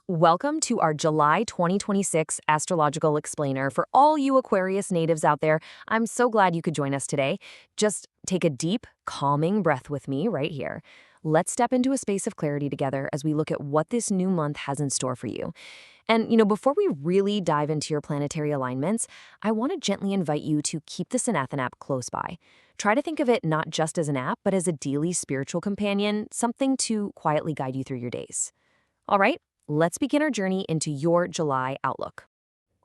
Welcome to our July 2026 Astrological Explainer for all you Aquarius natives out there. I'm so glad you could join us today. Just take a deep, calming breath with me right here. Let's step into a space of clarity together as we look at what this new month has in store for you. And, before we really dive into your planetary alignments, I want to gently invite you to keep the Sanathan app close by. Try to think of it not just as an app, but as a daily spiritual companion, something to quietly guide you through your days. All right, let's begin our journey into your July outlook.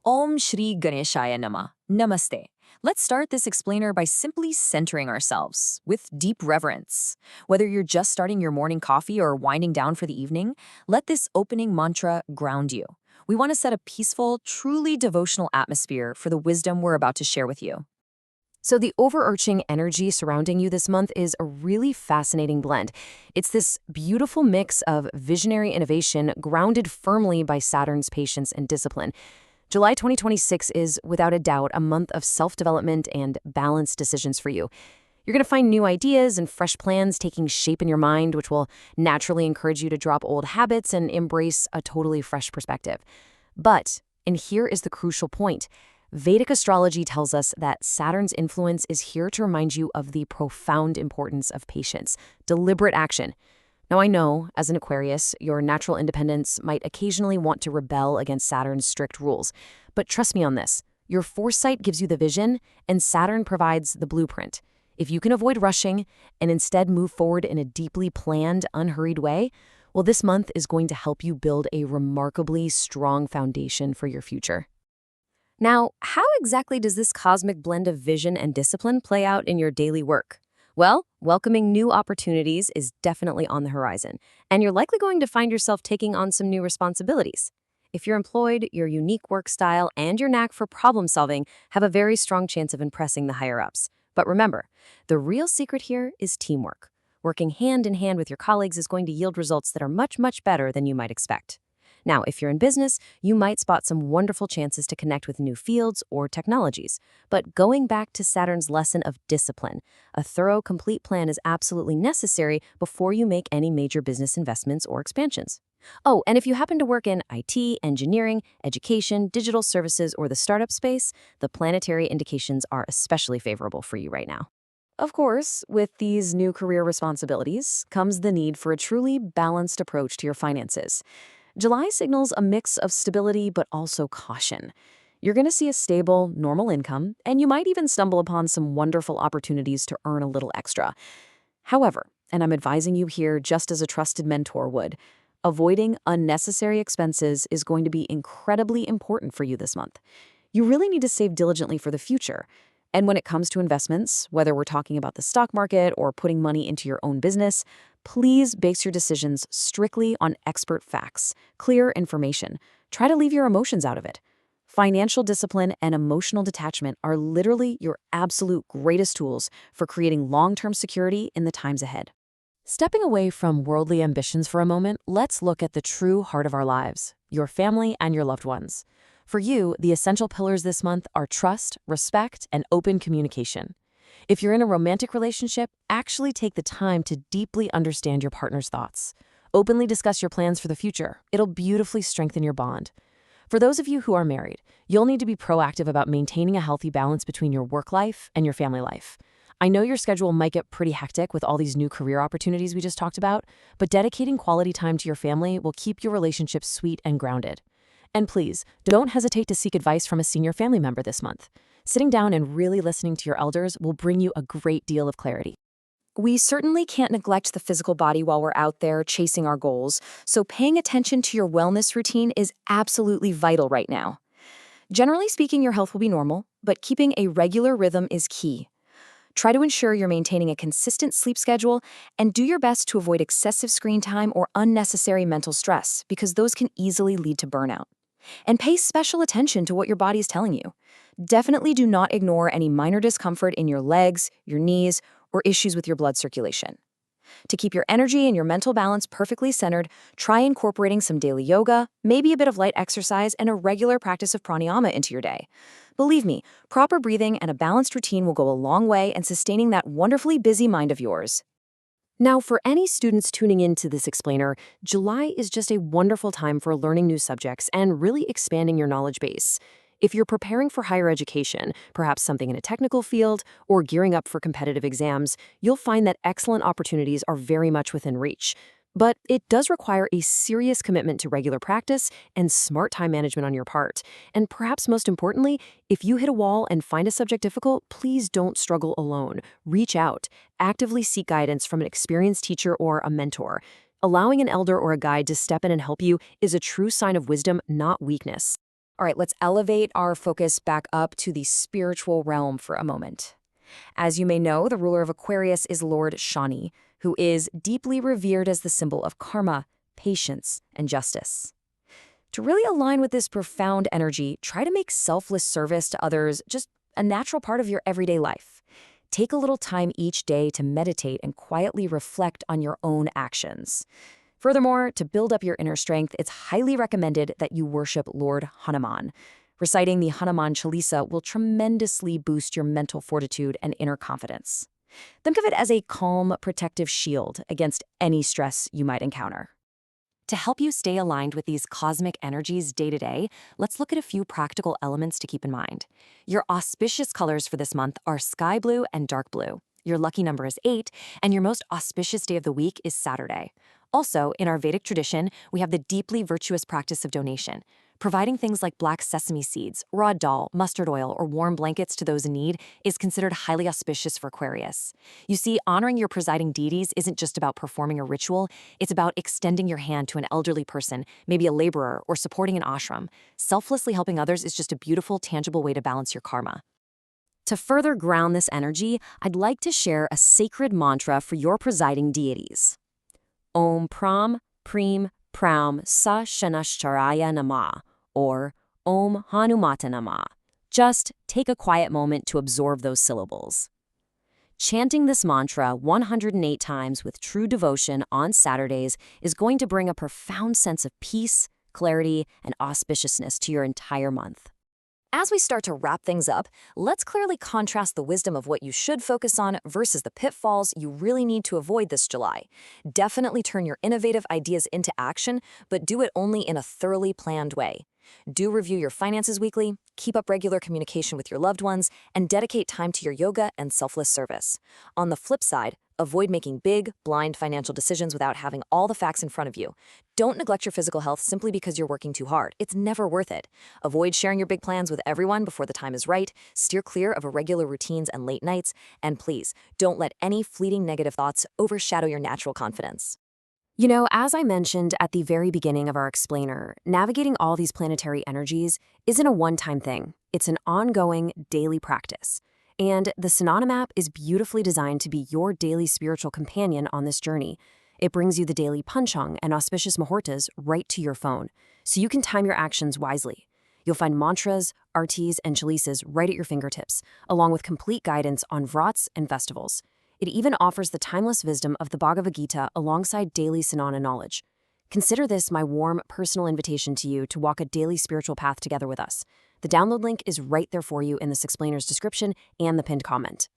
Om Shri Ganeshaya Nama. Namaste. Let's start this explainer by simply centering ourselves with deep reverence. Whether you're just starting your morning coffee or winding down for the evening, let this opening mantra ground you. We want to set a peaceful, truly devotional atmosphere for the wisdom we're about to share with you. So the overarching energy surrounding you this month is a really fascinating blend. It's this beautiful mix of visionary innovation grounded firmly by Saturn's patience and discipline. July 2026 is, without a doubt, a month of self-development and balanced decisions for you. You're going to find new ideas and fresh plans taking shape in your mind, which will naturally encourage you to drop old habits and embrace a totally fresh perspective. But, and here is the crucial point, Vedic astrology tells us that Saturn's influence is here to remind you of the profound importance of patience, deliberate action. Now, I know, as an Aquarius, your natural independence might occasionally want to rebel against Saturn's strict rules. But trust me on this, your foresight gives you the vision, and Saturn provides the blueprint. If you can avoid rushing and instead move forward in a deeply planned, unhurried way, well, this month is going to help you build a remarkably strong foundation for your future. Now, how exactly does this cosmic blend of vision and discipline play out in your daily work? Well, welcoming new opportunities is definitely on the horizon, and you're likely going to find yourself taking on some new responsibilities. If you're employed, your unique work style and your knack for problem solving have a very strong chance of impressing the higher-ups. But remember, the real secret here is teamwork. Working hand in hand with your colleagues is going to yield results that are much, much better than you might expect. Now, if you're in business, you might spot some wonderful chances to connect with new fields or technologies. But going back to Saturn's lesson of discipline, a thorough, complete plan is absolutely necessary before you make any major business investments or expansions. Oh, and if you happen to work in IT, engineering, education, digital services, or the startup space, the planetary indications are especially favorable for you right now. Of course, with these new career responsibilities comes the need for a truly balanced approach to your finances. July signals a mix of stability but also caution. You're going to see a stable, normal income, and you might even stumble upon some wonderful opportunities to earn a little extra. However, and I'm advising you here just as a trusted mentor would, avoiding unnecessary expenses is going to be incredibly important for you this month. You really need to save diligently for the future. And when it comes to investments, whether we're talking about the stock market or putting money into your own business, please base your decisions strictly on expert facts, clear information. Try to leave your emotions out of it. Financial discipline and emotional detachment are literally your absolute greatest tools for creating long-term security in the times ahead. Stepping away from worldly ambitions for a moment, let's look at the true heart of our lives, your family and your loved ones. For you, the essential pillars this month are trust, respect, and open communication. If you're in a romantic relationship, actually take the time to deeply understand your partner's thoughts. Openly discuss your plans for the future. It'll beautifully strengthen your bond. For those of you who are married, you'll need to be proactive about maintaining a healthy balance between your work life and your family life. I know your schedule might get pretty hectic with all these new career opportunities we just talked about, but dedicating quality time to your family will keep your relationship sweet and grounded. And please, don't hesitate to seek advice from a senior family member this month. Sitting down and really listening to your elders will bring you a great deal of clarity. We certainly can't neglect the physical body while we're out there chasing our goals, so paying attention to your wellness routine is absolutely vital right now. Generally speaking, your health will be normal, but keeping a regular rhythm is key. Try to ensure you're maintaining a consistent sleep schedule and do your best to avoid excessive screen time or unnecessary mental stress because those can easily lead to burnout. And pay special attention to what your body is telling you. Definitely do not ignore any minor discomfort in your legs, your knees, or issues with your blood circulation. To keep your energy and your mental balance perfectly centered, try incorporating some daily yoga, maybe a bit of light exercise, and a regular practice of pranayama into your day. Believe me, proper breathing and a balanced routine will go a long way in sustaining that wonderfully busy mind of yours. Now, for any students tuning into this explainer, July is just a wonderful time for learning new subjects and really expanding your knowledge base. If you're preparing for higher education, perhaps something in a technical field, or gearing up for competitive exams, you'll find that excellent opportunities are very much within reach. But it does require a serious commitment to regular practice and smart time management on your part. And perhaps most importantly, if you hit a wall and find a subject difficult, please don't struggle alone. Reach out. Actively seek guidance from an experienced teacher or a mentor. Allowing an elder or a guide to step in and help you is a true sign of wisdom, not weakness. All right, let's elevate our focus back up to the spiritual realm for a moment. As you may know, the ruler of Aquarius is Lord Shani, who is deeply revered as the symbol of karma, patience, and justice. To really align with this profound energy, try to make selfless service to others just a natural part of your everyday life. Take a little time each day to meditate and quietly reflect on your own actions. Furthermore, to build up your inner strength, it's highly recommended that you worship Lord Hanuman. Reciting the Hanuman Chalisa will tremendously boost your mental fortitude and inner confidence. Think of it as a calm, protective shield against any stress you might encounter. To help you stay aligned with these cosmic energies day to day, let's look at a few practical elements to keep in mind. Your auspicious colors for this month are sky blue and dark blue. Your lucky number is 8, and your most auspicious day of the week is Saturday. Also, in our Vedic tradition, we have the deeply virtuous practice of donation. Providing things like black sesame seeds, raw dal, mustard oil, or warm blankets to those in need is considered highly auspicious for Aquarius. You see, honoring your presiding deities isn't just about performing a ritual, it's about extending your hand to an elderly person, maybe a laborer, or supporting an ashram. Selflessly helping others is just a beautiful, tangible way to balance your karma. To further ground this energy, I'd like to share a sacred mantra for your presiding deities. Om Pram, Preem, Praum, Sa Shanashcharaya Namah, or Om Hanumata Namah. Just take a quiet moment to absorb those syllables. Chanting this mantra 108 times with true devotion on Saturdays is going to bring a profound sense of peace, clarity, and auspiciousness to your entire month. As we start to wrap things up, let's clearly contrast the wisdom of what you should focus on versus the pitfalls you really need to avoid this July. Definitely turn your innovative ideas into action, but do it only in a thoroughly planned way. Do review your finances weekly, keep up regular communication with your loved ones, and dedicate time to your yoga and selfless service. On the flip side, avoid making big, blind financial decisions without having all the facts in front of you. Don't neglect your physical health simply because you're working too hard. It's never worth it. Avoid sharing your big plans with everyone before the time is right. Steer clear of irregular routines and late nights. And please, don't let any fleeting negative thoughts overshadow your natural confidence. You know, as I mentioned at the very beginning of our explainer, navigating all these planetary energies isn't a one-time thing. It's an ongoing, daily practice. And the Sanathan app is beautifully designed to be your daily spiritual companion on this journey. It brings you the daily Panchang and auspicious muhurtas right to your phone, so you can time your actions wisely. You'll find mantras, artis, and chalisas right at your fingertips, along with complete guidance on vrats and festivals. It even offers the timeless wisdom of the Bhagavad Gita alongside daily Sanatana knowledge. Consider this my warm, personal invitation to you to walk a daily spiritual path together with us. The download link is right there for you in this explainer's description and the pinned comment.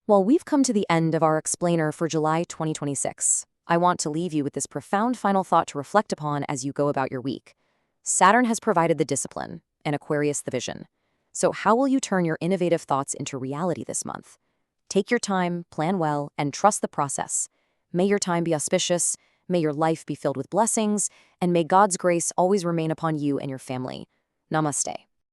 Well, we've come to the end of our explainer for July 2026. I want to leave you with this profound final thought to reflect upon as you go about your week. Saturn has provided the discipline, and Aquarius the vision. So how will you turn your innovative thoughts into reality this month? Take your time, plan well, and trust the process. May your time be auspicious, may your life be filled with blessings, and may God's grace always remain upon you and your family. Namaste.